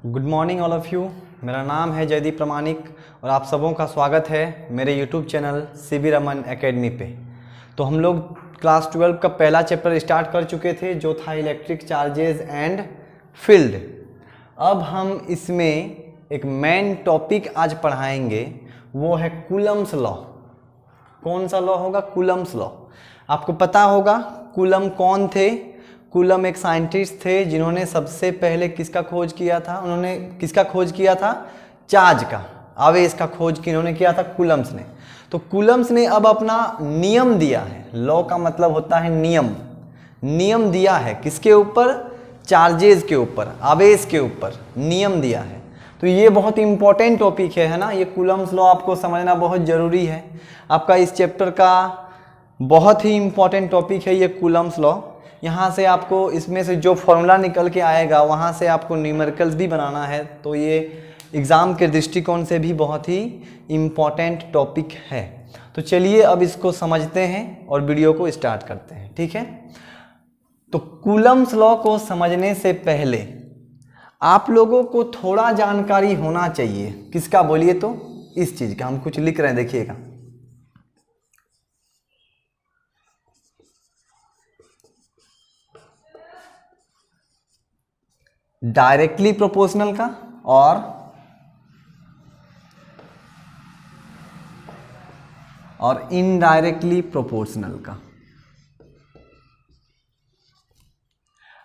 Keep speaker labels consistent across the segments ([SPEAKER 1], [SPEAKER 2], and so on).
[SPEAKER 1] Good morning all of you. मेरा नाम है जयदीप प्रमाणिक और आप सबों का स्वागत है मेरे YouTube channel CV Raman academy पे। तो हम लोग क्लास 12 का पहला चैप्टर स्टार्ट कर चुके थे जो था इलेक्ट्रिक चार्जेस एंड फील्ड। अब हम इसमें एक मेन टॉपिक आज पढ़ाएंगे, वो है कूलम्स लॉ। कौन सा लॉ होगा? Coulomb's law. आपको पता होगा कूलम कौन थे। कूलम एक साइंटिस्ट थे जिन्होंने सबसे पहले किसका खोज किया था? उन्होंने किसका खोज किया था? चार्ज का, आवेश का खोज किन्होंने किया था? कूलम्स ने। तो कूलम्स ने अब अपना नियम दिया है। लॉ का मतलब होता है नियम। नियम दिया है किसके ऊपर? चार्जेस के ऊपर, आवेश के ऊपर नियम दिया है। तो ये बहुत इंपॉर्टेंट टॉपिक है ना। ये कूलम्स लॉ आपको समझना बहुत ज़रूरी है। आपका इस चैप्टर का बहुत ही इंपॉर्टेंट टॉपिक है ये कूलम्स लॉ। यहाँ से आपको इसमें से जो फॉर्मूला निकल के आएगा वहाँ से आपको न्यूमेरिकल्स भी बनाना है। तो ये एग्ज़ाम के दृष्टिकोण से भी बहुत ही इम्पॉर्टेंट टॉपिक है। तो चलिए अब इसको समझते हैं और वीडियो को स्टार्ट करते हैं, ठीक है। तो कूलम्स लॉ को समझने से पहले आप लोगों को थोड़ा जानकारी होना चाहिए। किसका? बोलिए तो। इस चीज़ का हम कुछ लिख रहे हैं, देखिएगा। डायरेक्टली प्रोपोर्शनल का और इनडायरेक्टली प्रोपोर्शनल का।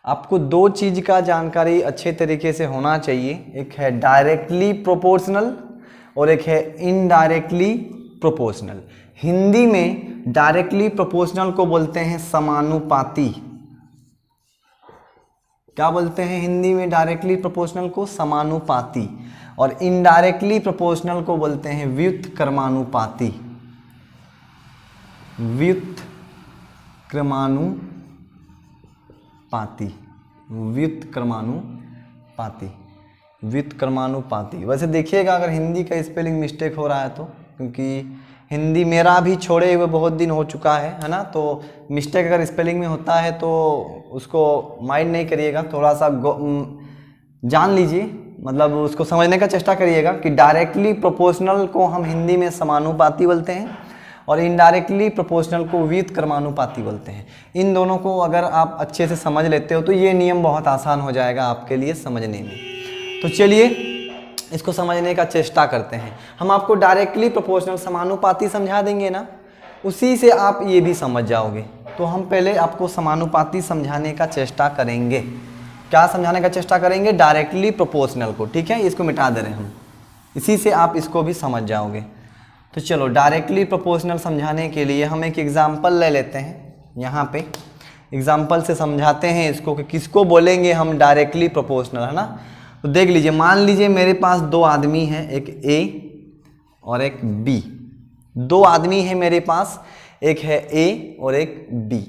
[SPEAKER 1] आपको दो चीज का जानकारी अच्छे तरीके से होना चाहिए। एक है डायरेक्टली प्रोपोर्शनल और एक है इनडायरेक्टली प्रोपोर्शनल। हिंदी में डायरेक्टली प्रोपोर्शनल को बोलते हैं समानुपाती। क्या बोलते हैं हिंदी में डायरेक्टली प्रोपोर्शनल को? समानुपाती। और इनडायरेक्टली प्रोपोर्शनल को बोलते हैं व्युत्क्रमानुपाती। व्युत्क्रमानुपाती, व्युत्क्रमानुपाती, व्युत्क्रमानुपाती। वैसे देखिएगा अगर हिंदी का स्पेलिंग मिस्टेक हो रहा है तो, क्योंकि हिंदी मेरा भी छोड़े हुए बहुत दिन हो चुका है ना। तो मिस्टेक अगर स्पेलिंग में होता है तो उसको माइंड नहीं करिएगा, थोड़ा सा जान लीजिए, मतलब उसको समझने का चेष्टा करिएगा कि डायरेक्टली प्रोपोर्शनल को हम हिंदी में समानुपाती बोलते हैं और इनडायरेक्टली प्रोपोर्शनल को व्युत्क्रमानुपाती बोलते हैं। इन दोनों को अगर आप अच्छे से समझ लेते हो तो ये नियम बहुत आसान हो जाएगा आपके लिए समझने में। तो चलिए इसको समझने का चेष्टा करते हैं। हम आपको डायरेक्टली प्रोपोर्शनल समानुपाती समझा देंगे ना, उसी से आप ये भी समझ जाओगे। तो हम पहले आपको समानुपाती समझाने का चेष्टा करेंगे। क्या समझाने का चेष्टा करेंगे? डायरेक्टली प्रोपोर्शनल को, ठीक है। इसको मिटा दे रहे हैं हम, इसी से आप इसको भी समझ जाओगे। तो चलो डायरेक्टली प्रोपोर्शनल समझाने के लिए हम एक एग्जाम्पल ले लेते हैं। यहाँ पे एग्जाम्पल से समझाते हैं इसको कि किसको बोलेंगे हम डायरेक्टली प्रोपोर्शनल, है ना। तो देख लीजिए, मान लीजिए मेरे पास दो आदमी हैं, एक ए और एक बी। दो आदमी हैं मेरे पास, एक है ए और एक बी,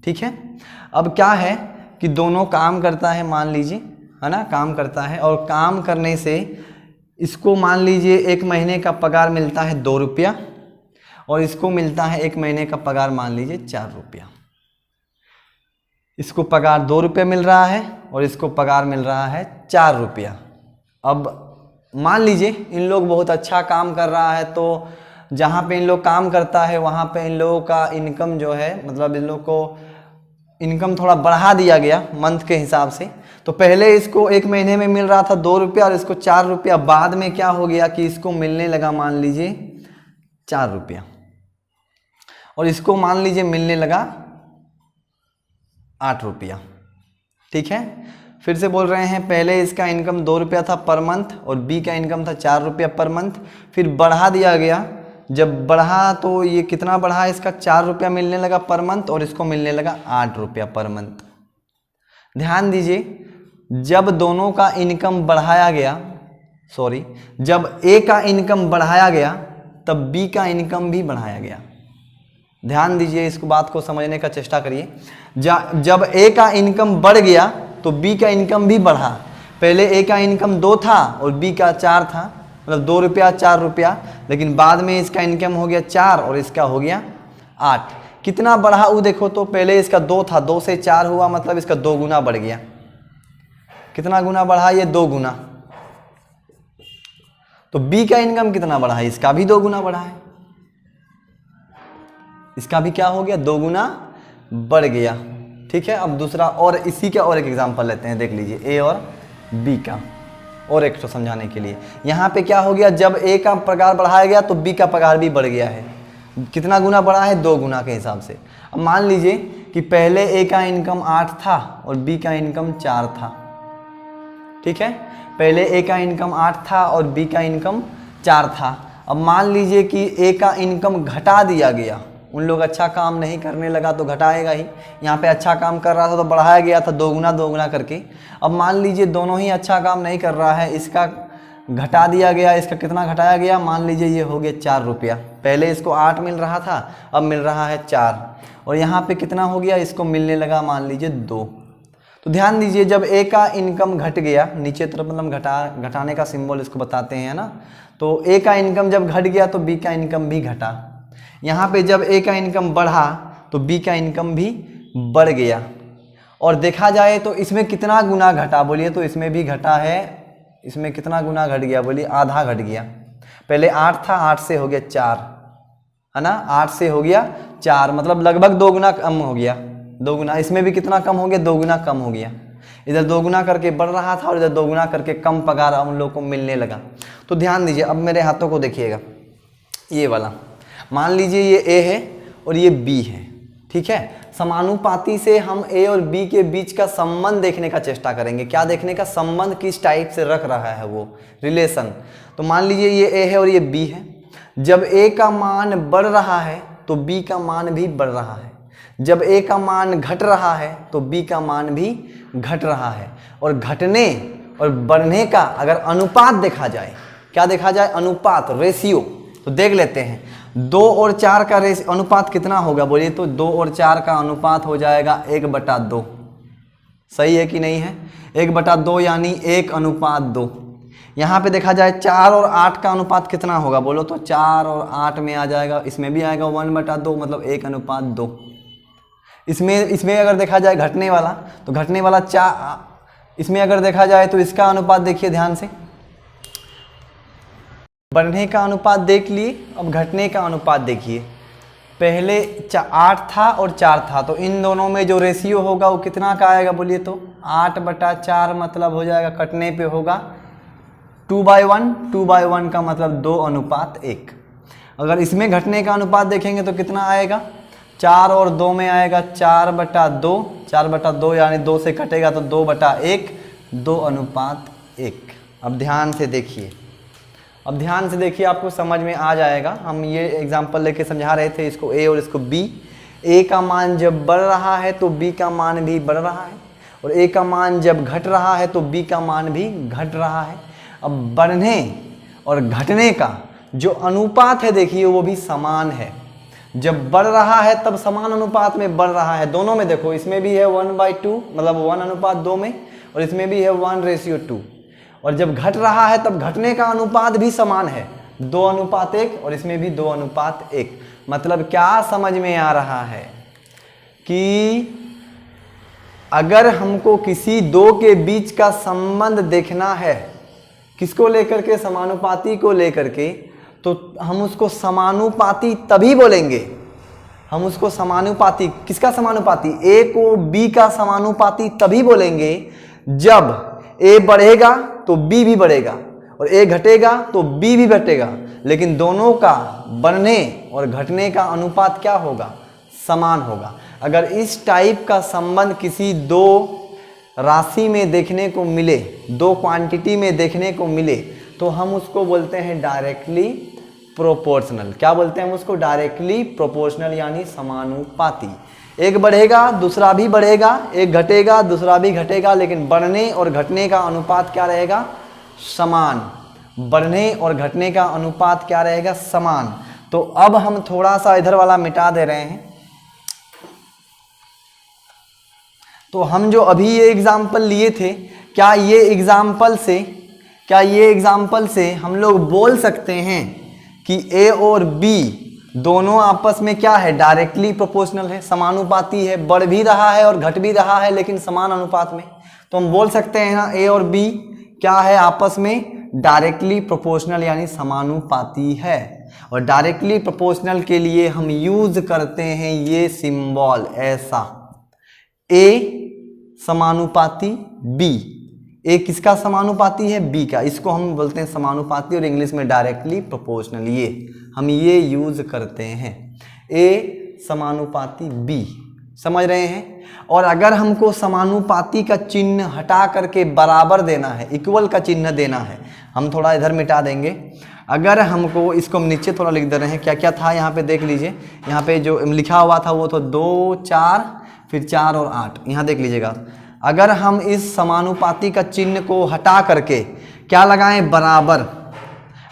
[SPEAKER 1] ठीक है। अब क्या है कि दोनों काम करता है, मान लीजिए, है ना, काम करता है। और काम करने से इसको मान लीजिए एक महीने का पगार मिलता है 2 रुपया और इसको मिलता है एक महीने का पगार मान लीजिए 4 रुपया। इसको पगार 2 रुपये मिल रहा है और इसको पगार मिल रहा है 4 रुपया। अब मान लीजिए इन लोग बहुत अच्छा काम कर रहा है, तो जहाँ पे इन लोग काम करता है वहाँ पे इन लोगों का इनकम जो है, मतलब इन लोग को इनकम थोड़ा बढ़ा दिया गया मंथ के हिसाब से। तो पहले इसको एक महीने में मिल रहा था 2 रुपया और इसको 4 रुपया। बाद में क्या हो गया कि इसको मिलने लगा मान लीजिए 4 रुपया और इसको मान लीजिए मिलने लगा 8 रुपया, ठीक है। फिर से बोल रहे हैं, पहले इसका इनकम 2 रुपया था पर मंथ और बी का इनकम था 4 रुपया पर मंथ। फिर बढ़ा दिया गया, जब बढ़ा तो ये कितना बढ़ा? इसका 4 रुपया मिलने लगा पर मंथ और इसको मिलने लगा 8 रुपया पर मंथ। ध्यान दीजिए, जब दोनों का इनकम बढ़ाया गया, जब ए का इनकम बढ़ाया गया तब बी का इनकम भी बढ़ाया गया। ध्यान दीजिए, इस बात को समझने का चेष्टा करिए। जब ए का इनकम बढ़ गया तो बी का इनकम भी बढ़ा। पहले ए का इनकम 2 था और बी का 4 था, मतलब 2 रुपया 4 रुपया। लेकिन बाद में इसका इनकम हो गया 4 और इसका हो गया 8। कितना बढ़ा वो देखो तो, पहले इसका 2 था, 2 से 4 हुआ, मतलब इसका 2 गुना बढ़ गया। कितना गुना बढ़ा? ये 2 गुना। तो बी का इनकम कितना बढ़ा है, इसका भी 2 गुना बढ़ा है, इसका भी क्या हो गया 2 गुना बढ़ गया। ठीक है, अब दूसरा और इसी का और एक एग्जांपल लेते हैं, देख लीजिए ए और बी का और एक तो समझाने के लिए। यहाँ पे क्या हो गया, जब ए का पगार बढ़ाया गया तो बी का पगार भी बढ़ गया है। कितना गुना बढ़ा है, 2 गुना के हिसाब से। अब मान लीजिए कि पहले ए का इनकम 8 था और बी का इनकम 4 था। ठीक है, पहले ए का इनकम 8 था और बी का इनकम 4 था। अब मान लीजिए कि ए का इनकम घटा दिया गया, उन लोग अच्छा काम नहीं करने लगा तो घटाएगा ही, यहाँ पे अच्छा काम कर रहा था तो बढ़ाया गया था 2 गुना करके। अब मान लीजिए दोनों ही अच्छा काम नहीं कर रहा है, इसका घटा दिया गया, इसका कितना घटाया गया, मान लीजिए ये हो गया 4 रुपया। पहले इसको 8 मिल रहा था, अब मिल रहा है 4, और यहाँ पे कितना हो गया, इसको मिलने लगा मान लीजिए 2। तो ध्यान दीजिए, जब ए का इनकम घट गया, नीचे तरफ मतलब घटाने का सिंबल इसको बताते हैं ना, तो ए का इनकम जब घट गया तो बी का इनकम भी घटा। यहाँ पे जब ए का इनकम बढ़ा तो बी का इनकम भी बढ़ गया। और देखा जाए तो इसमें कितना गुना घटा बोलिए, तो इसमें भी घटा है, इसमें कितना गुना घट गया बोलिए, आधा घट गया। पहले 8 था, 8 से हो गया 4, है ना, 8 से हो गया 4, मतलब लगभग 2 गुना कम हो गया। 2 गुना, इसमें भी कितना कम हो गया, 2 गुना कम हो गया। इधर 2 गुना करके बढ़ रहा था और इधर 2 गुना करके कम पगार उन लोगों को मिलने लगा। तो ध्यान दीजिए, अब मेरे हाथों को देखिएगा, ये वाला मान लीजिए ये ए है और ये बी है। ठीक है, समानुपाती से हम ए और बी के बीच का संबंध देखने का चेष्टा करेंगे। क्या देखने का, संबंध किस टाइप से रख रहा है वो रिलेशन। तो मान लीजिए ये ए है और ये बी है। जब ए का मान बढ़ रहा है तो बी का मान भी बढ़ रहा है, जब ए का मान घट रहा है तो बी का मान भी घट रहा है। और घटने और बढ़ने का अगर अनुपात देखा जाए, क्या देखा जाए, अनुपात, रेशियो, तो देख लेते हैं 2 और 4 का अनुपात कितना होगा बोलिए, तो 2 और 4 का अनुपात हो जाएगा 1/2। सही है कि नहीं है, 1/2 यानी 1:2। यहाँ पे देखा जाए 4 और 8 का अनुपात कितना होगा बोलो, तो 4 और 8 में आ जाएगा, इसमें भी आएगा 1/2, मतलब 1:2। इसमें अगर देखा जाए घटने वाला, तो घटने वाला 4, इसमें अगर देखा जाए तो इसका अनुपात देखिए ध्यान से, बढ़ने का अनुपात देख लिए, अब घटने का अनुपात देखिए। पहले 8 था और 4 था, तो इन दोनों में जो रेशियो होगा वो कितना का आएगा बोलिए, तो 8/4 मतलब हो जाएगा, कटने पे होगा 2/1, 2/1 का मतलब 2:1। अगर इसमें घटने का अनुपात देखेंगे तो कितना आएगा, 4 और 2 में आएगा 4/2, 4/2 यानी 2 से कटेगा तो 2/1, 2:1। अब ध्यान से देखिए, अब ध्यान से देखिए, आपको समझ में आ जाएगा। हम ये एग्जांपल लेके समझा रहे थे इसको ए और इसको बी। ए का मान जब बढ़ रहा है तो बी का मान भी बढ़ रहा है, और ए का मान जब घट रहा है तो बी का मान भी घट रहा है। अब बढ़ने और घटने का जो अनुपात है देखिए वो भी समान है। जब बढ़ रहा है तब समान अनुपात में बढ़ रहा है, दोनों में देखो, इसमें भी है 1/2 मतलब 1:2 में, और इसमें भी है 1:2। और जब घट रहा है तब घटने का अनुपात भी समान है, 2:1, और इसमें भी 2:1। मतलब क्या समझ में आ रहा है कि अगर हमको किसी 2 के बीच का संबंध देखना है, किसको लेकर के, समानुपाती को लेकर के, तो हम उसको समानुपाती तभी बोलेंगे। हम उसको समानुपाती, किसका समानुपाती, ए को बी का समानुपाती तभी बोलेंगे जब ए बढ़ेगा तो बी भी बढ़ेगा और ए घटेगा तो बी भी घटेगा, लेकिन दोनों का बढ़ने और घटने का अनुपात क्या होगा, समान होगा। अगर इस टाइप का संबंध किसी 2 राशि में देखने को मिले, 2 क्वांटिटी में देखने को मिले, तो हम उसको बोलते हैं डायरेक्टली प्रोपोर्शनल। क्या बोलते हैं हम उसको, डायरेक्टली प्रोपोर्शनल यानी समानुपाती। एक बढ़ेगा दूसरा भी बढ़ेगा, एक घटेगा दूसरा भी घटेगा, लेकिन बढ़ने और घटने का अनुपात क्या रहेगा, समान। बढ़ने और घटने का अनुपात क्या रहेगा, समान। तो अब हम थोड़ा सा इधर वाला मिटा दे रहे हैं। तो हम जो अभी ये एग्जाम्पल लिए थे, क्या ये एग्जाम्पल से हम लोग बोल सकते हैं कि ए और बी दोनों आपस में क्या है, डायरेक्टली प्रोपोर्शनल है, समानुपाती है, बढ़ भी रहा है और घट भी रहा है लेकिन समान अनुपात में। तो हम बोल सकते हैं ना, ए और बी क्या है, आपस में डायरेक्टली प्रोपोर्शनल यानी समानुपाती है। और डायरेक्टली प्रोपोर्शनल के लिए हम यूज करते हैं ये सिंबल ऐसा, ए समानुपाती बी। ए किसका समानुपाती है? बी का। इसको हम बोलते हैं समानुपाती और इंग्लिश में डायरेक्टली प्रोपोर्शनल। ये हम ये यूज करते हैं, ए समानुपाती बी। समझ रहे हैं? और अगर हमको समानुपाती का चिन्ह हटा करके बराबर देना है, इक्वल का चिन्ह देना है, हम थोड़ा इधर मिटा देंगे। अगर हमको, इसको हम नीचे थोड़ा लिख दे रहे हैं, क्या क्या था यहाँ पे देख लीजिए। यहाँ पे जो लिखा हुआ था वो तो 2 4 फिर 4 और 8, यहाँ देख लीजिएगा। अगर हम इस समानुपाती का चिन्ह को हटा करके क्या लगाएं? बराबर।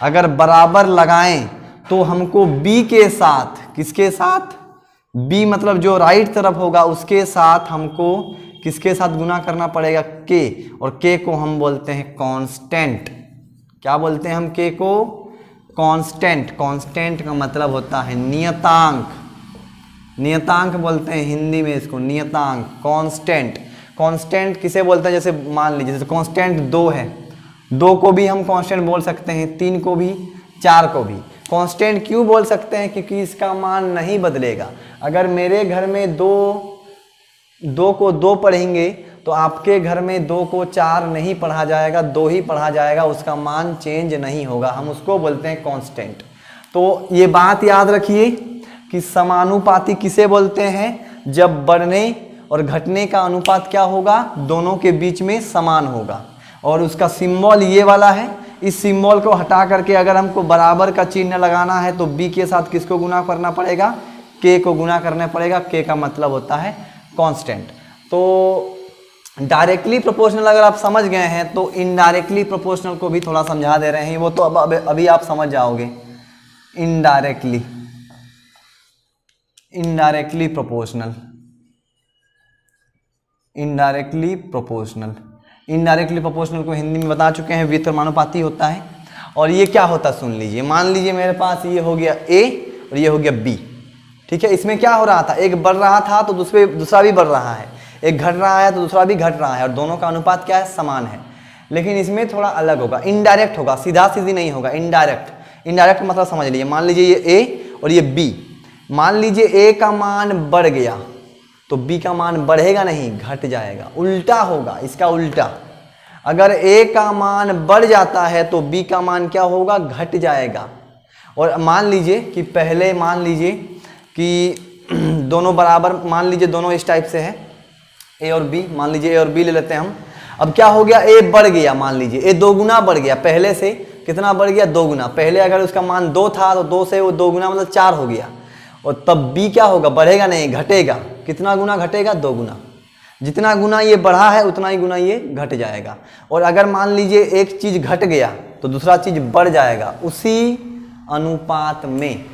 [SPEAKER 1] अगर बराबर लगाएं तो हमको बी के साथ, किसके साथ? बी मतलब जो राइट तरफ होगा उसके साथ हमको किसके साथ गुना करना पड़ेगा? के। और के को हम बोलते हैं कांस्टेंट। क्या बोलते हैं हम के को? कांस्टेंट। कांस्टेंट का मतलब होता है नियतांक। नियतांक बोलते हैं हिंदी में इसको, नियतांक, कांस्टेंट। कांस्टेंट किसे बोलते हैं? जैसे मान लीजिए जैसे कांस्टेंट 2 है, 2 को भी हम कांस्टेंट बोल सकते हैं, 3 को भी, 4 को भी। कांस्टेंट क्यों बोल सकते हैं? क्योंकि इसका मान नहीं बदलेगा। अगर मेरे घर में 2 को 2 पढ़ेंगे तो आपके घर में 2 को 4 नहीं पढ़ा जाएगा, 2 ही पढ़ा जाएगा, उसका मान चेंज नहीं होगा। हम उसको बोलते हैं कांस्टेंट। तो ये बात याद रखिए कि समानुपाती किसे बोलते हैं? जब बढ़ने और घटने का अनुपात क्या होगा? दोनों के बीच में समान होगा। और उसका सिंबल ये वाला है। इस सिंबल को हटा करके अगर हमको बराबर का चिन्ह लगाना है तो बी के साथ किसको गुना करना पड़ेगा? के को गुना करना पड़ेगा। के का मतलब होता है कांस्टेंट। तो डायरेक्टली प्रोपोर्शनल अगर आप समझ गए हैं तो इनडायरेक्टली प्रोपोर्शनल को भी थोड़ा समझा दे रहे हैं, वो तो अभी आप समझ जाओगे। Indirectly, indirectly proportional, indirectly proportional. Indirectly proportional को हिंदी में बता चुके हैं, व्युत्क्रमानुपाती होता है। और ये क्या होता है सुन लीजिए। मान लीजिए मेरे पास ये हो गया ए और ये हो गया बी, ठीक है। इसमें क्या हो रहा था? एक बढ़ रहा था तो दूसरा भी बढ़ रहा है, एक घट रहा है तो दूसरा भी घट रहा है, और दोनों का अनुपात क्या है? समान है। लेकिन इसमें थोड़ा अलग होगा, इनडायरेक्ट होगा, सीधा सीधी नहीं होगा, इनडायरेक्ट। इनडायरेक्ट मतलब समझ लीजिए, मान लीजिए ये ए और ये बी। मान लीजिए ए का मान बढ़ गया तो बी का मान बढ़ेगा नहीं, घट जाएगा, उल्टा होगा, इसका उल्टा। अगर ए का मान बढ़ जाता है तो बी का मान क्या होगा? घट जाएगा। और मान लीजिए कि पहले मान लीजिए कि दोनों बराबर, मान लीजिए दोनों इस टाइप से है, ए और बी। मान लीजिए ए और बी ले लेते हैं हम। अब क्या हो गया? ए बढ़ गया, मान लीजिए ए 2 गुना बढ़ गया, पहले से कितना बढ़ गया? 2 गुना। पहले अगर उसका मान 2 था तो 2 से वो 2 गुना मतलब 4 हो गया। और तब बी क्या होगा? बढ़ेगा नहीं, घटेगा। कितना गुना घटेगा? 2 गुना। जितना गुना ये बढ़ा है उतना ही गुना ये घट जाएगा। और अगर मान लीजिए एक चीज घट गया तो दूसरा चीज बढ़ जाएगा उसी अनुपात में।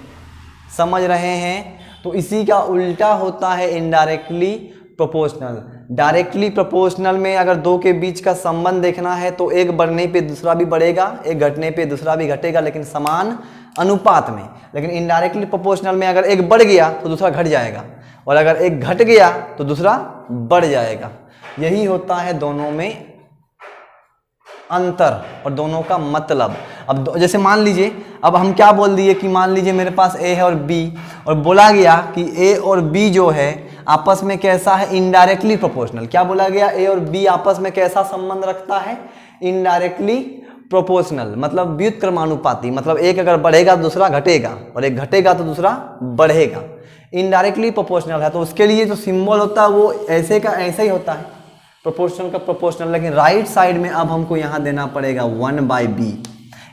[SPEAKER 1] समझ रहे हैं? तो इसी का उल्टा होता है इनडायरेक्टली प्रोपोर्शनल। डायरेक्टली प्रोपोर्शनल में अगर 2 के बीच का संबंध देखना है तो एक बढ़ने पे दूसरा भी बढ़ेगा, एक घटने पे दूसरा भी घटेगा, लेकिन समान अनुपात में। लेकिन इनडायरेक्टली प्रोपोर्शनल में अगर एक बढ़ गया तो दूसरा घट जाएगा, और अगर एक घट गया तो दूसरा बढ़ जाएगा। यही होता है दोनों में अंतर और दोनों का मतलब। अब जैसे मान लीजिए, अब हम क्या बोल दिए कि मान लीजिए मेरे पास ए है और बी, और बोला गया कि ए और बी जो है आपस में कैसा है? Indirectly proportional. क्या बोला गया? ए और बी आपस में कैसा संबंध रखता है? इनडायरेक्टली प्रोपोर्शनल, मतलब व्युत्क्रमानुपाती। मतलब एक अगर बढ़ेगा तो दूसरा घटेगा, और एक घटेगा तो दूसरा बढ़ेगा। इनडायरेक्टली प्रोपोर्शनल है तो उसके लिए जो सिंबल होता है वो ऐसे का ऐसा ही होता है, प्रोपोर्शनल का प्रोपोर्शनल। लेकिन राइट साइड में अब हमको यहाँ देना पड़ेगा 1/b।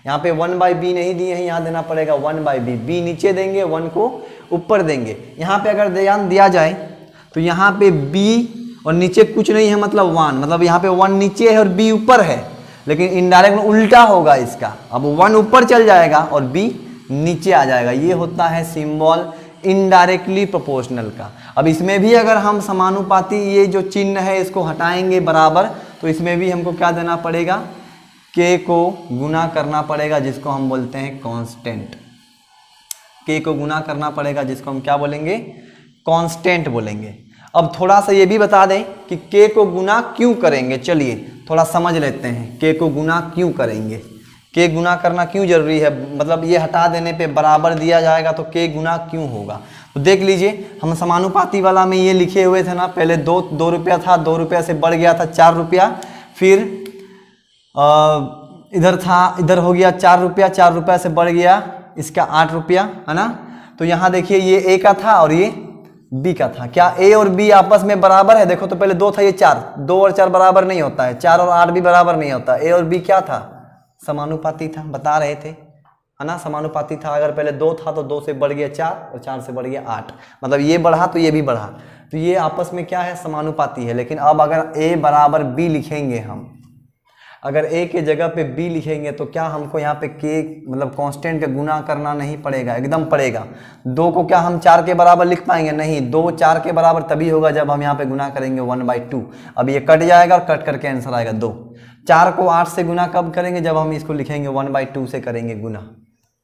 [SPEAKER 1] यहाँ पे 1/b नहीं दिए हैं, यहाँ देना पड़ेगा 1/b। b नीचे देंगे, 1 को ऊपर देंगे। यहाँ पे अगर ध्यान दिया जाए तो यहाँ पे b और नीचे कुछ नहीं है, मतलब 1, मतलब यहाँ पे 1 नीचे है और b ऊपर है। लेकिन इनडायरेक्ट में उल्टा होगा इसका, अब 1 ऊपर चल जाएगा और b नीचे आ जाएगा। ये होता है सिंबल इनडायरेक्टली प्रोपोर्शनल का। अब इसमें भी अगर हम समानुपाती ये जो चिन्ह है इसको हटाएंगे बराबर, तो इसमें भी हमको क्या देना पड़ेगा? के को गुना करना पड़ेगा, जिसको हम बोलते हैं कांस्टेंट। के को गुना करना पड़ेगा, जिसको हम क्या बोलेंगे? कांस्टेंट बोलेंगे। अब थोड़ा सा ये भी बता दें कि के को गुना क्यों करेंगे। चलिए थोड़ा समझ लेते हैं, के को गुना क्यों करेंगे। के गुना करना क्यों जरूरी है, मतलब ये हटा देने पे बराबर दिया जाएगा तो के गुना क्यों होगा। तो देख लीजिए, हम समानुपाती वाला में ये लिखे हुए थे ना, पहले 2 रुपया था, 2 रुपया से बढ़ गया था 4 रुपया, फिर इधर था, इधर हो गया 4 रुपया, 4 रुपया से बढ़ गया इसका 8 रुपया, है ना। तो यहाँ देखिए ये ए का था और ये बी का था। क्या ए और बी आपस में बराबर है? देखो तो पहले 2 था, ये 4, 2 और 4 बराबर नहीं होता है, 4 और 8 भी बराबर नहीं होता। ए और बी क्या था? समानुपाती था, बता रहे थे, है ना, समानुपाती था। अगर पहले 2 था तो 2 से बढ़ गया 4 और 4 से बढ़ गया 8, मतलब ये बढ़ा तो ये भी बढ़ा, तो ये आपस में क्या है? समानुपाती है। लेकिन अब अगर a बराबर b लिखेंगे हम, अगर a के जगह पे b लिखेंगे तो क्या हमको यहाँ पे k मतलब कांस्टेंट का गुना करना नहीं पड़ेगा? एकदम पड़ेगा। 2 को क्या हम 4 के बराबर लिख पाएंगे? नहीं, 2 4 के बराबर तभी होगा जब हम यहाँ पे गुना करेंगे 1/2। अब ये कट जाएगा और कट करके आंसर आएगा 2। 4 को 8 से गुना कब करेंगे? जब हम इसको लिखेंगे 1/2 से करेंगे गुना।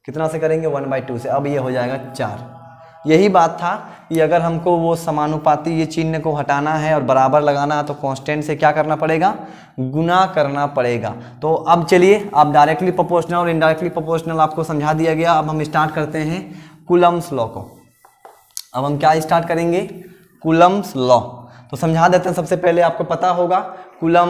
[SPEAKER 1] कितना से करेंगे? 1/2 से। अब ये हो जाएगा 4। यही बात था कि अगर हमको वो समानुपाती ये चिन्ह को हटाना है और बराबर लगाना है तो कांस्टेंट से क्या करना पड़ेगा? गुना करना पड़ेगा। तो अब चलिए, आप डायरेक्टली प्रोपोर्शनल और इनडायरेक्टली प्रोपोर्शनल आपको समझा दिया गया। अब हम स्टार्ट करते हैं कूलम्स लॉ को। अब हम क्या स्टार्ट करेंगे? Coulomb's law. तो समझा देते हैं। सबसे पहले आपको पता होगा कूलम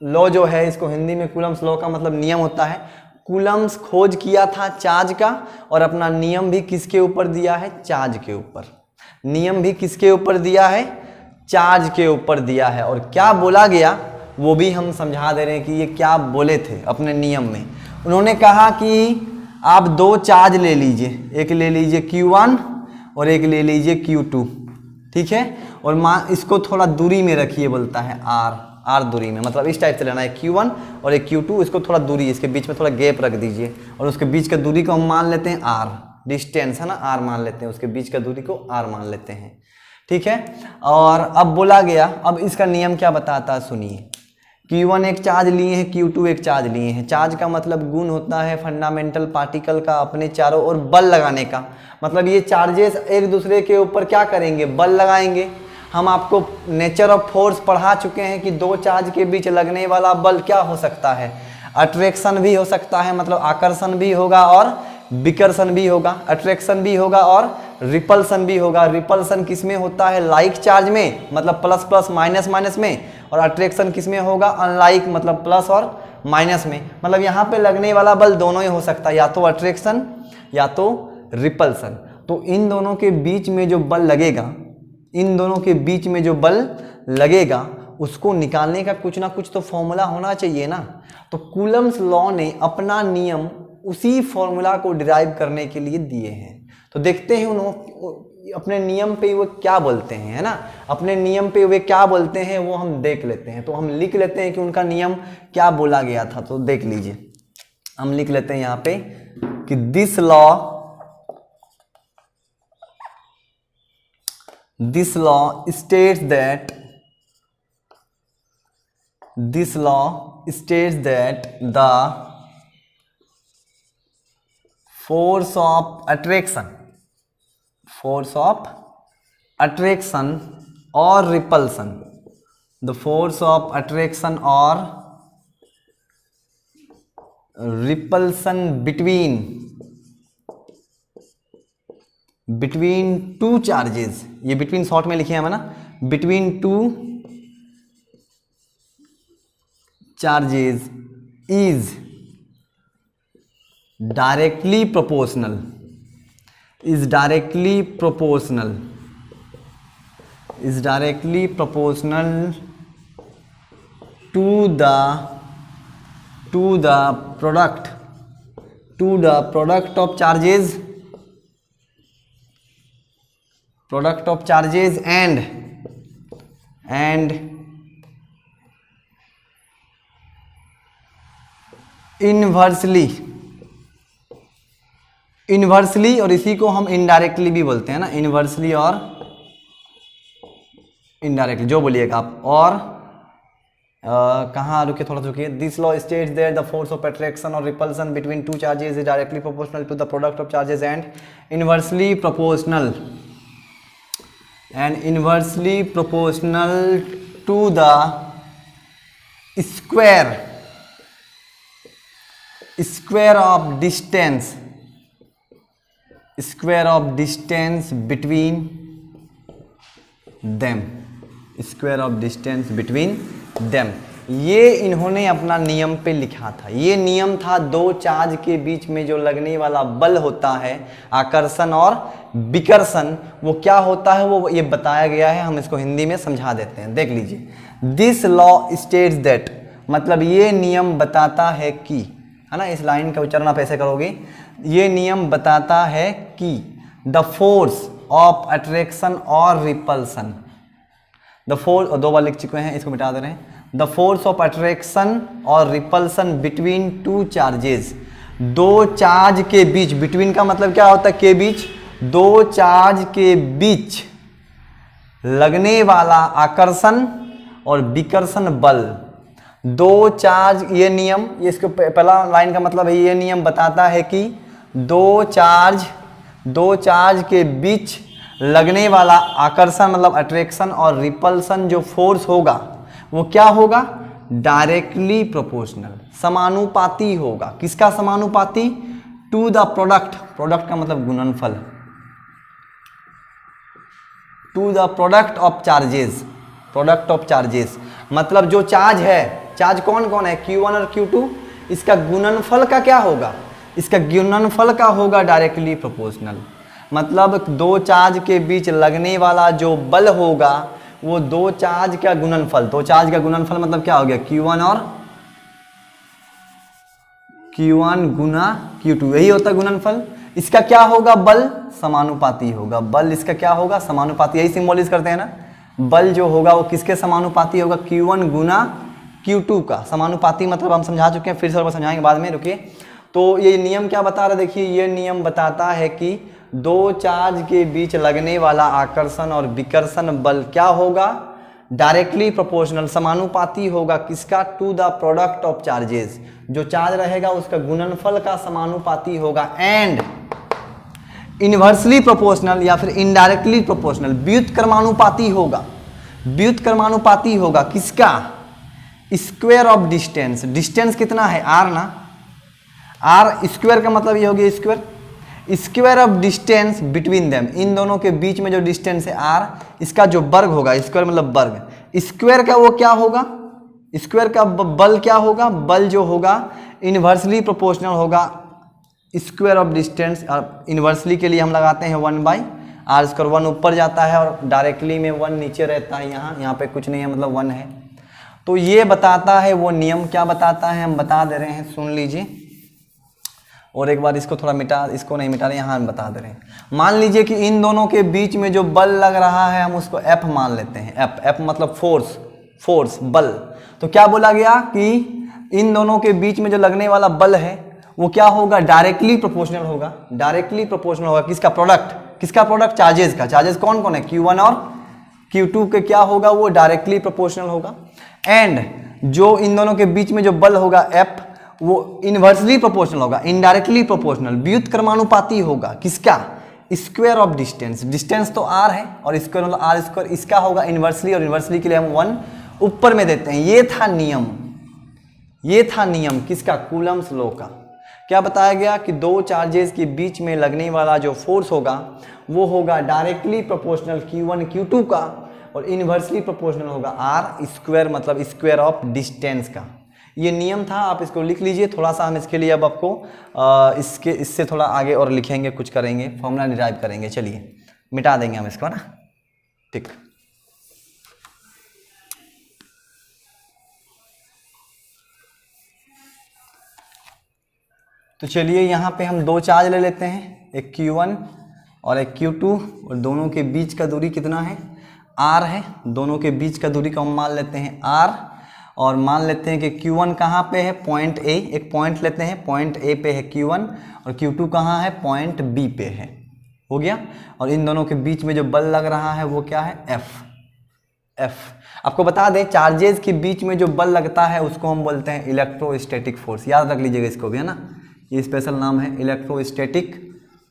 [SPEAKER 1] लॉ जो है, इसको हिंदी में कूलम्स लॉ का मतलब नियम होता है। कूलम्स खोज किया था चार्ज का, और अपना नियम भी किसके ऊपर दिया है? चार्ज के ऊपर। नियम भी किसके ऊपर दिया है? चार्ज के ऊपर दिया है। और क्या बोला गया वो भी हम समझा दे रहे हैं कि ये क्या बोले थे अपने नियम में। उन्होंने कहा कि आप 2 चार्ज ले लीजिए, एक ले लीजिए Q1 और एक ले लीजिए Q2, ठीक है। और इसको थोड़ा दूरी में रखिए, बोलता है R दूरी में, मतलब इस टाइप से लेना है Q1 और एक Q2, इसको थोड़ा दूरी, इसके बीच में थोड़ा गैप रख दीजिए, और उसके बीच का दूरी को हम मान लेते हैं R, डिस्टेंस है ना, R मान लेते हैं, उसके बीच का दूरी को R मान लेते हैं, ठीक है। और अब बोला गया, अब इसका नियम क्या बताता है सुनिए। Q1 एक चार्ज लिए हैं, Q2 एक चार्ज लिए हैं। चार्ज का मतलब गुण होता है फंडामेंटल पार्टिकल का अपने चारों ओर बल लगाने का, मतलब ये चार्जेस एक दूसरे के ऊपर क्या करेंगे? बल लगाएंगे। हम आपको नेचर ऑफ फोर्स पढ़ा चुके हैं कि 2 चार्ज के बीच लगने वाला बल क्या हो सकता है? अट्रैक्शन भी हो सकता है, मतलब आकर्षण भी होगा और विकर्षण भी होगा। अट्रैक्शन भी होगा और रिपल्सन भी होगा। रिपल्सन किस में होता है? लाइक चार्ज में, मतलब प्लस प्लस माइनस माइनस में। और अट्रैक्शन किस में होगा? अनलाइक, मतलब प्लस और माइनस में। मतलब यहाँ पे लगने वाला बल दोनों ही हो सकता है, या तो अट्रैक्शन या तो रिपल्सन। तो इन दोनों के बीच में जो बल लगेगा, इन दोनों के बीच में जो बल लगेगा उसको निकालने का कुछ ना कुछ तो फॉर्मूला होना चाहिए ना। तो कूलम्स लॉ ने अपना नियम उसी फॉर्मूला को डिराइव करने के लिए दिए हैं। तो देखते हैं उन्होंने अपने नियम पे वो क्या बोलते हैं, है ना। अपने नियम पे वे क्या बोलते हैं वो हम देख लेते हैं। तो हम लिख लेते हैं कि उनका नियम क्या बोला गया था। तो देख लीजिए, हम लिख लेते हैं यहाँ पे कि this law states that the force of attraction or repulsion, the force of attraction or repulsion between two charges, ये between शॉर्ट में लिखे हैं ना, between two charges is directly proportional to the product of charges and inversely, और इसी को हम indirectly भी बोलते हैं ना, इनवर्सली और इनडायरेक्टली, जो बोलिएगा आप। और कहाँ रुके, थोड़ा रुकिए। This law states that the force of attraction और repulsion between two charges is directly proportional to the product of charges and inversely proportional to the square square of distance between them, square of distance between them. ये इन्होंने अपना नियम पे लिखा था। ये नियम था दो चार्ज के बीच में जो लगने वाला बल होता है, आकर्षण और विकर्षण, वो क्या होता है वो ये बताया गया है। हम इसको हिंदी में समझा देते हैं, देख लीजिए। दिस लॉ स्टेट्स दैट, मतलब ये नियम बताता है कि, है ना, इस लाइन का उच्चारण आप ऐसे करोगे, ये नियम बताता है कि द फोर्स ऑफ अट्रैक्शन और रिपल्सन, द फोर्स, दो बार लिख चुके हैं, इसको मिटा दे रहे हैं। द फोर्स ऑफ अट्रैक्शन और रिपल्सन बिटवीन टू चार्जेस, दो चार्ज के बीच, बिटवीन का मतलब क्या होता है, के बीच, दो चार्ज के बीच लगने वाला आकर्षण और विकर्षण बल, दो चार्ज, ये नियम, ये इसको पहला लाइन का मतलब है, ये नियम बताता है कि दो चार्ज के बीच लगने वाला आकर्षण मतलब अट्रैक्शन और रिपल्सन जो फोर्स होगा वो क्या होगा, डायरेक्टली प्रोपोर्शनल, समानुपाती होगा। किसका समानुपाती, टू द प्रोडक्ट, प्रोडक्ट का मतलब गुणनफल, to the product of charges, product of charges मतलब जो चार्ज है, चार्ज कौन कौन है, Q1 और Q2, इसका गुणनफल का क्या होगा, इसका गुणनफल का होगा डायरेक्टली प्रोपोर्शनल। मतलब दो चार्ज के बीच लगने वाला जो बल होगा वो दो चार्ज का गुणनफल, दो चार्ज का गुणनफल मतलब क्या हो गया, Q1 गुना Q2, यही होता है गुणनफल। इसका क्या होगा, बल समानुपाती होगा, बल इसका क्या होगा, समानुपाती, यही सिंबॉलिज करते हैं ना, बल जो होगा वो किसके समानुपाती होगा, Q1 गुना Q2 का समानुपाती। मतलब हम समझा चुके हैं, फिर से और समझाएंगे बाद में, रुकिए। तो ये नियम क्या बता रहा है, देखिए ये नियम बताता है कि दो चार्ज के बीच लगने वाला आकर्षण और विकर्षण बल क्या होगा, डायरेक्टली प्रोपोर्शनल, समानुपाती होगा, किसका, to the product of charges, जो चार्ज रहेगा उसका गुणनफल का समानुपाती होगा, एंड इनवर्सली प्रोपोर्शनल या फिर इनडायरेक्टली प्रोपोर्शनल, व्युत्क्रमानुपाती होगा, व्युत्क्रमानुपाती होगा, किसका, स्क्वायर ऑफ डिस्टेंस, डिस्टेंस कितना है, r ना, r स्क्वायर का मतलब ये हो गया square, square of distance between them, इन दोनों के बीच में जो डिस्टेंस है r, इसका जो वर्ग होगा, स्क्वायर मतलब वर्ग, स्क्वायर का वो क्या होगा, स्क्वायर का बल क्या होगा, बल जो होगा इनवर्सली प्रोपोर्शनल होगा स्क्वायर ऑफ डिस्टेंस। इनवर्सली के लिए हम लगाते हैं 1/r स्क्वायर, 1 ऊपर जाता है और डायरेक्टली में 1 नीचे रहता है, यहाँ पे कुछ नहीं है, मतलब 1 है। तो ये बताता है वो नियम, क्या बताता है हम बता दे रहे हैं, सुन लीजिए। और एक बार इसको थोड़ा मिटा, इसको नहीं मिटा रहे, यहाँ हम बता दे रहे हैं। मान लीजिए कि इन दोनों के बीच में जो बल लग रहा है हम उसको F मान लेते हैं, F मतलब फोर्स बल। तो क्या बोला गया कि इन दोनों के बीच में जो लगने वाला बल है वो क्या होगा, डायरेक्टली प्रोपोर्शनल होगा, डायरेक्टली प्रोपोर्शनल होगा, किसका, प्रोडक्ट, किसका प्रोडक्ट, चार्जेस का, चार्जेस कौन कौन है, Q1 और Q2 के क्या होगा, वो डायरेक्टली प्रोपोर्शनल होगा, एंड जो इन दोनों के बीच में जो बल होगा F वो इनवर्सली प्रोपोर्शनल होगा, इनडायरेक्टली प्रोपोर्शनल, व्युत्क्रमानुपाती होगा, किसका, स्क्वायर ऑफ डिस्टेंस, डिस्टेंस तो r है और स्क्वायर मतलब r स्क्वायर, इसका होगा इनवर्सली, और इनवर्सली के लिए हम 1 ऊपर में देते हैं। ये था नियम, ये था नियम किसका, कूलम्स लॉ का। क्या बताया गया कि दो चार्जेस के बीच में लगने वाला जो फोर्स होगा वो होगा डायरेक्टली प्रोपोर्शनल Q1 Q2 का, और इनवर्सली प्रोपोर्शनल होगा r स्क्वायर मतलब स्क्वायर ऑफ डिस्टेंस का। ये नियम था, आप इसको लिख लीजिए। थोड़ा सा हम इसके लिए अब आपको इससे थोड़ा आगे और लिखेंगे, कुछ करेंगे, फॉर्मूला डिराइव करेंगे। चलिए मिटा देंगे हम इसको ना, ठीक। तो चलिए यहाँ पे हम दो चार्ज ले लेते हैं, एक Q1 और एक Q2, और दोनों के बीच का दूरी कितना है, r है। दोनों के बीच का दूरी को हम मान लेते हैं r, और मान लेते हैं कि Q1 कहाँ पे है, पॉइंट A, एक पॉइंट लेते हैं, पॉइंट A पे है Q1, और Q2 कहाँ है, पॉइंट B पे है, हो गया। और इन दोनों के बीच में जो बल लग रहा है वो क्या है, F। आपको बता दें चार्जेस के बीच में जो बल लगता है उसको हम बोलते हैं इलेक्ट्रोस्टैटिक फोर्स, याद रख लीजिएगा इसको भी, है ना, ये स्पेशल नाम है इलेक्ट्रोस्टैटिक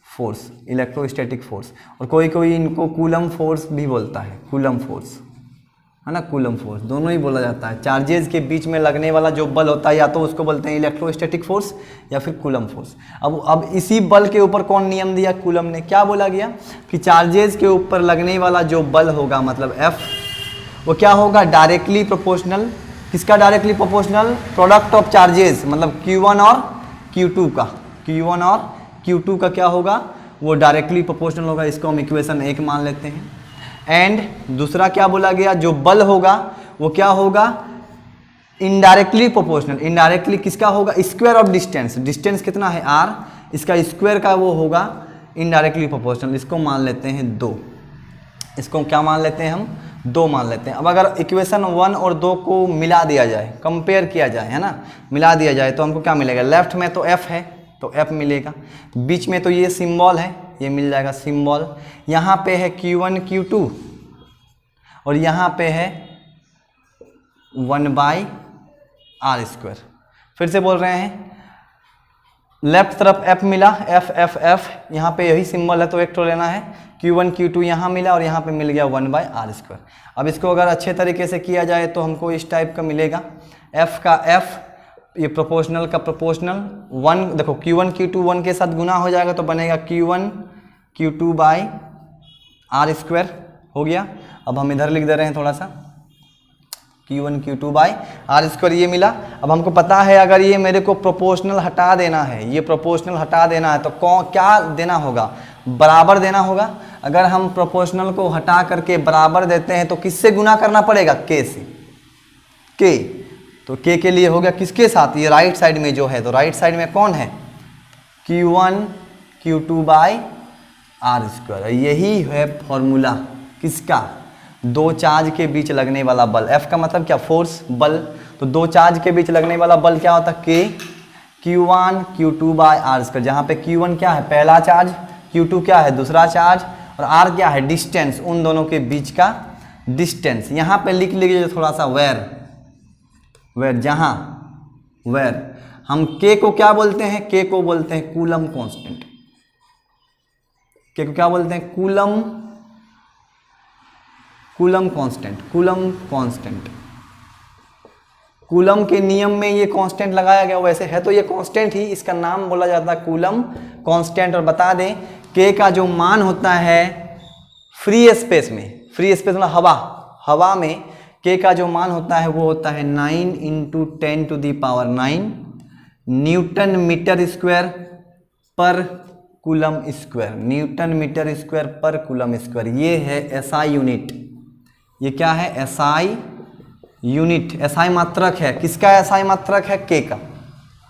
[SPEAKER 1] फोर्स, इलेक्ट्रोस्टैटिक फोर्स। और कोई कोई इनको कूलम फोर्स भी बोलता है, कूलम फोर्स, है ना, कूलम फोर्स दोनों ही बोला जाता है। चार्जेस के बीच में लगने वाला जो बल होता है या तो उसको बोलते हैं इलेक्ट्रोस्टैटिक फोर्स या फिर कूलम फोर्स। अब इसी बल के ऊपर कौन नियम दिया, कूलम ने। क्या बोला गया कि चार्जेस के ऊपर लगने वाला जो बल होगा मतलब F, वो क्या होगा, डायरेक्टली प्रोपोर्शनल, किसका directly proportional, product of charges मतलब Q1 और Q2 का, Q1 और Q2 का क्या होगा, वो डायरेक्टली प्रोपोर्शनल होगा। इसको हम इक्वेशन 1 मान लेते हैं। एंड दूसरा क्या बोला गया, जो बल होगा वो क्या होगा, इनडायरेक्टली प्रोपोर्शनल। इनडायरेक्टली किसका होगा, स्क्वायर ऑफ डिस्टेंस, डिस्टेंस कितना है r, इसका स्क्वायर का वो होगा इनडायरेक्टली प्रोपोर्शनल। इसको मान लेते हैं 2, इसको क्या मान लेते हैं हम, 2 मान लेते हैं। अब अगर इक्वेशन 1 और 2 को मिला दिया जाए, कंपेयर किया जाए, है ना, मिला दिया जाए तो हमको क्या मिलेगा, लेफ्ट में तो F है तो F मिलेगा, बीच में तो ये सिंबल है, ये मिल जाएगा सिंबल, यहाँ पे है Q1 Q2 और यहाँ पे है 1/r²। फिर से बोल रहे हैं, लेफ्ट तरफ F मिला, F F F, यहाँ पे यही सिंबल है तो एक तो लेना है, Q1 Q2 यहाँ मिला और यहाँ पे मिल गया 1/r²। अब इसको अगर अच्छे तरीके से किया जाए तो हमको इस टाइप का मिलेगा, F का F, ये प्रोपोर्शनल का प्रोपोर्शनल, 1 देखो Q1 Q2 1 के साथ गुना हो जाएगा तो बनेगा Q1 Q2/r² हो गया। अब हम इधर लिख दे रहे हैं थोड़ा सा, Q1 Q2/r², ये मिला। अब हमको पता है अगर ये मेरे को प्रोपोर्शनल हटा देना है, ये प्रोपोर्शनल हटा देना है तो क्या देना होगा, बराबर देना होगा। अगर हम प्रोपोर्शनल को हटा करके बराबर देते हैं तो किससे गुना करना पड़ेगा, K से, K, तो K के लिए हो गया किसके साथ, ये राइट साइड में जो है, तो राइट साइड में कौन है, Q1 Q2/r²। यही है फॉर्मूला किसका, दो चार्ज के बीच लगने वाला बल। F का मतलब क्या, फोर्स, बल, तो दो चार्ज के बीच लगने वाला बल क्या होता है, K, Q1 Q2/r², जहाँ पे Q1 क्या है, पहला चार्ज, Q2 क्या है, दूसरा चार्ज, और R क्या है, डिस्टेंस, उन दोनों के बीच का डिस्टेंस। यहाँ पे लिख लीजिए थोड़ा सा, वेर, जहाँ, वेर, हम K को क्या बोलते हैं, K को बोलते हैं कूलम कांस्टेंट। K को क्या बोलते हैं, कूलम कांस्टेंट। कूलम के नियम में ये कांस्टेंट लगाया गया, वैसे है तो ये कांस्टेंट ही, इसका नाम बोला जाता है कूलम कांस्टेंट। और बता दें K का जो मान होता है फ्री स्पेस में, फ्री स्पेस मतलब हवा में K का जो मान होता है वो होता है 9 × 10⁹ न्यूटन मीटर स्क्वायर पर coulomb square, newton metre square पर कूलम स्क्वायर। ये है SI यूनिट, ये क्या है, SI यूनिट, SI मात्रक है। किसका SI मात्रक है, K का,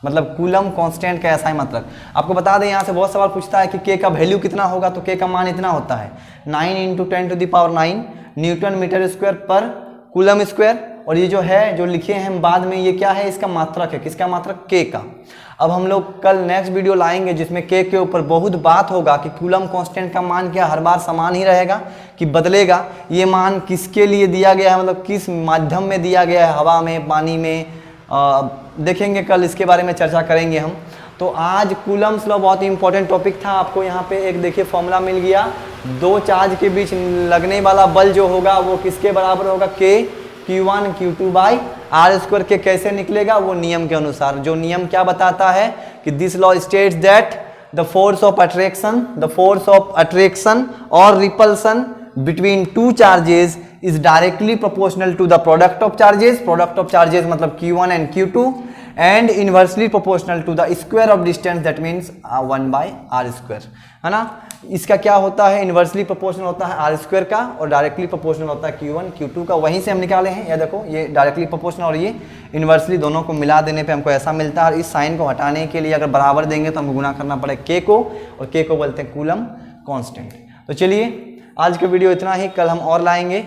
[SPEAKER 1] मतलब कूलम कांस्टेंट का SI मात्रक। आपको बता दें यहाँ से बहुत सवाल पूछता है कि K का वैल्यू कितना होगा, तो K का मान इतना होता है 9 × 10⁹ न्यूटन मीटर स्क्वायर पर कूलम स्क्वायर। और ये जो है, जो लिखे हैं हम बाद में, ये क्या है, इसका मात्रक है, किसका मात्रक, K का। अब हम लोग कल नेक्स्ट वीडियो लाएंगे जिसमें K के ऊपर बहुत बात होगा कि कूलम कांस्टेंट का मान क्या हर बार समान ही रहेगा कि बदलेगा, ये मान किसके लिए दिया गया है, मतलब किस माध्यम में दिया गया है, हवा में, पानी में, देखेंगे कल, इसके बारे में चर्चा करेंगे हम। तो आज कूलम्स लॉ बहुत ही इंपॉर्टेंट टॉपिक था। आपको यहाँ पे एक देखिए फॉर्मूला मिल गया, दो चार्ज के बीच लगने वाला बल जो होगा वो किसके बराबर होगा, K, Q1 Q2/r² के कैसे निकलेगा, वो नियम के अनुसार। जो नियम क्या बताता है कि this law states that the force of attraction और repulsion between two charges is directly proportional to the product of charges मतलब Q1 and Q2, and inversely proportional to the square of distance, that means 1/r², है ना। इसका क्या होता है, inversely proportional होता है r² का और डायरेक्टली प्रोपोर्शनल होता है Q1 Q2 का। वहीं से हम निकाले हैं, ये देखो, ये डायरेक्टली प्रोपोर्शनल और ये इनवर्सली, दोनों को मिला देने पे हमको ऐसा मिलता है। और इस साइन को हटाने के लिए अगर बराबर देंगे तो हमको गुना करना पड़ेगा K को, और K को बोलते हैं कूलम कांस्टेंट। तो चलिए आज का वीडियो इतना ही, कल हम और लाएंगे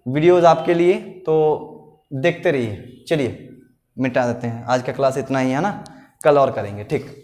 [SPEAKER 1] वीडियोज़ आपके लिए, तो देखते रहिए। चलिए मिटा देते हैं, आज का क्लास इतना ही है ना, कल और करेंगे, ठीक।